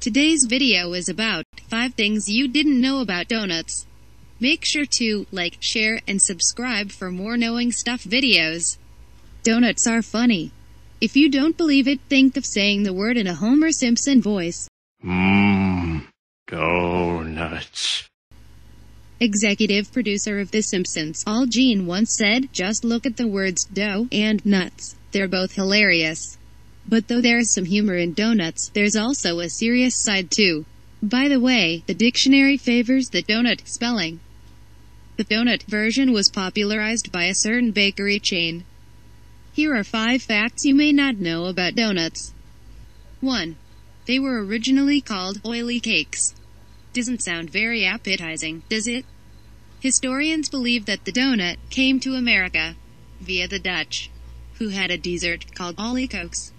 Today's video is about 5 things you didn't know about donuts. Make sure to like, share, and subscribe for more knowing stuff videos. Donuts are funny. If you don't believe it, think of saying the word in a Homer Simpson voice. Doughnuts. Executive producer of The Simpsons, Al Jean, once said, "Just look at the words dough and nuts. They're both hilarious." But though there's some humor in donuts, there's also a serious side too. By the way, the dictionary favors the donut spelling. The donut version was popularized by a certain bakery chain. Here are 5 facts you may not know about donuts. 1. They were originally called oily cakes. Doesn't sound very appetizing, does it? Historians believe that the donut came to America via the Dutch, who had a dessert called olykoeks,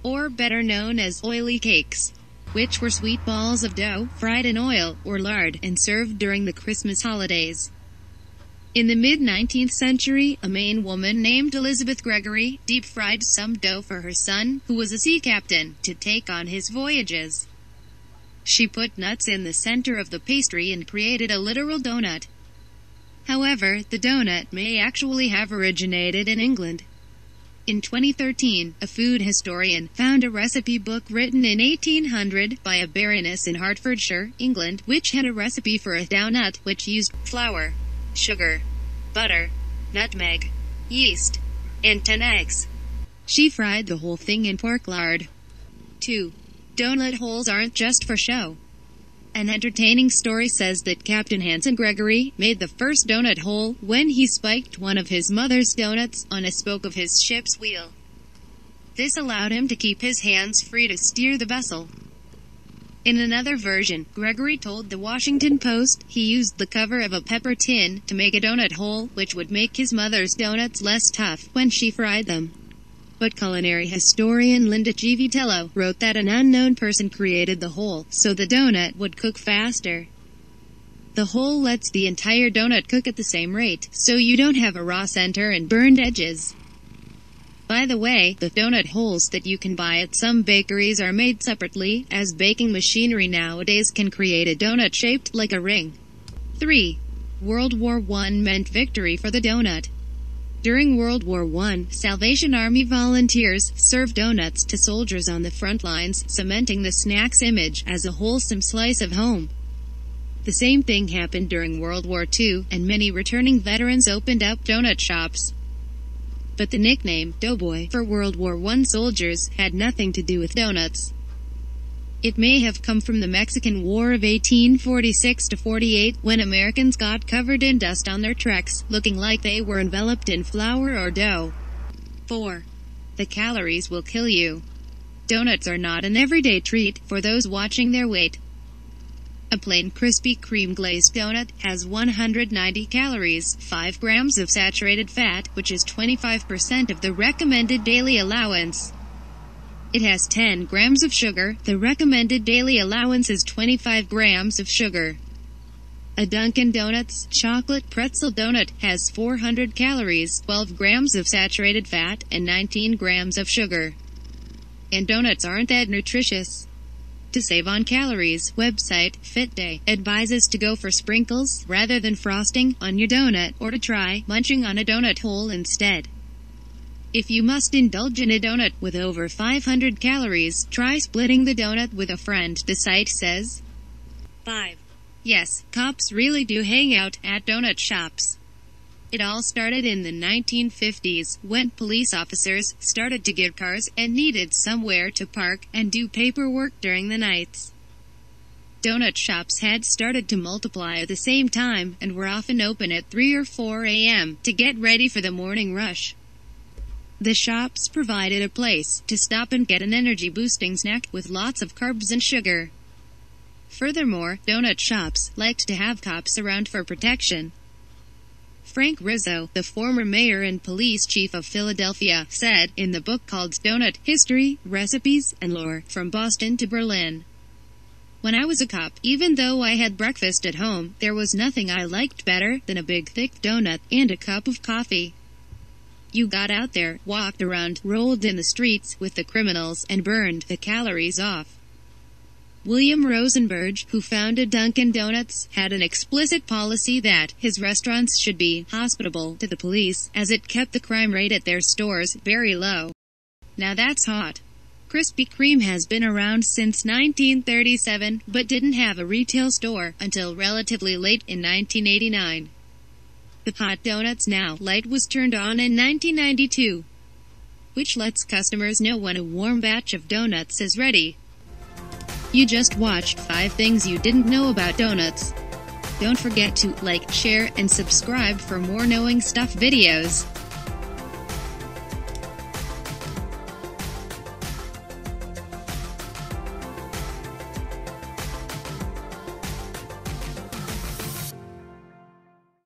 or better known as oily cakes, which were sweet balls of dough fried in oil or lard and served during the Christmas holidays. In the mid-19th century, a Maine woman named Elizabeth Gregory deep-fried some dough for her son, who was a sea captain, to take on his voyages. She put nuts in the center of the pastry and created a literal donut. However, the donut may actually have originated in England. In 2013, a food historian found a recipe book written in 1800 by a baroness in Hertfordshire, England, which had a recipe for a doughnut which used flour, sugar, butter, nutmeg, yeast, and 10 eggs. She fried the whole thing in pork lard. 2. Donut holes aren't just for show. An entertaining story says that Captain Hanson Gregory made the first donut hole when he spiked one of his mother's donuts on a spoke of his ship's wheel. This allowed him to keep his hands free to steer the vessel. In another version, Gregory told the Washington Post he used the cover of a pepper tin to make a donut hole which would make his mother's donuts less tough when she fried them. But culinary historian Linda G. Vitello wrote that an unknown person created the hole so the donut would cook faster. The hole lets the entire donut cook at the same rate, so you don't have a raw center and burned edges. By the way, the donut holes that you can buy at some bakeries are made separately, as baking machinery nowadays can create a donut shaped like a ring. 3. World War I meant victory for the donut. During World War I, Salvation Army volunteers served donuts to soldiers on the front lines, cementing the snack's image as a wholesome slice of home. The same thing happened during World War II, and many returning veterans opened up donut shops. But the nickname, Doughboy, for World War I soldiers, had nothing to do with donuts. It may have come from the Mexican War of 1846-48, when Americans got covered in dust on their treks, looking like they were enveloped in flour or dough. 4. The calories will kill you. Donuts are not an everyday treat for those watching their weight. A plain crispy cream-glazed donut has 190 calories, 5 grams of saturated fat, which is 25% of the recommended daily allowance. It has 10 grams of sugar. The recommended daily allowance is 25 grams of sugar. A Dunkin' Donuts chocolate pretzel donut has 400 calories, 12 grams of saturated fat, and 19 grams of sugar. And donuts aren't that nutritious. To save on calories, website FitDay advises to go for sprinkles rather than frosting on your donut, or to try munching on a donut hole instead. If you must indulge in a donut with over 500 calories, try splitting the donut with a friend, the site says. 5. Yes, cops really do hang out at donut shops. It all started in the 1950s, when police officers started to get cars and needed somewhere to park and do paperwork during the nights. Donut shops had started to multiply at the same time, and were often open at 3 or 4 a.m. to get ready for the morning rush. The shops provided a place to stop and get an energy-boosting snack with lots of carbs and sugar. Furthermore, donut shops liked to have cops around for protection. Frank Rizzo, the former mayor and police chief of Philadelphia, said, in the book called Doughnut: History, Recipes, and Lore, From Boston to Berlin. When I was a cop, even though I had breakfast at home, there was nothing I liked better than a big thick donut and a cup of coffee. You got out there, walked around, rolled in the streets with the criminals, and burned the calories off. William Rosenberg, who founded Dunkin' Donuts, had an explicit policy that his restaurants should be hospitable to the police, as it kept the crime rate at their stores very low. Now that's hot. Krispy Kreme has been around since 1937, but didn't have a retail store until relatively late in 1989. The Hot Donuts Now light was turned on in 1992, which lets customers know when a warm batch of donuts is ready. You just watched 5 things you didn't know about donuts. Don't forget to like, share, and subscribe for more knowing stuff videos.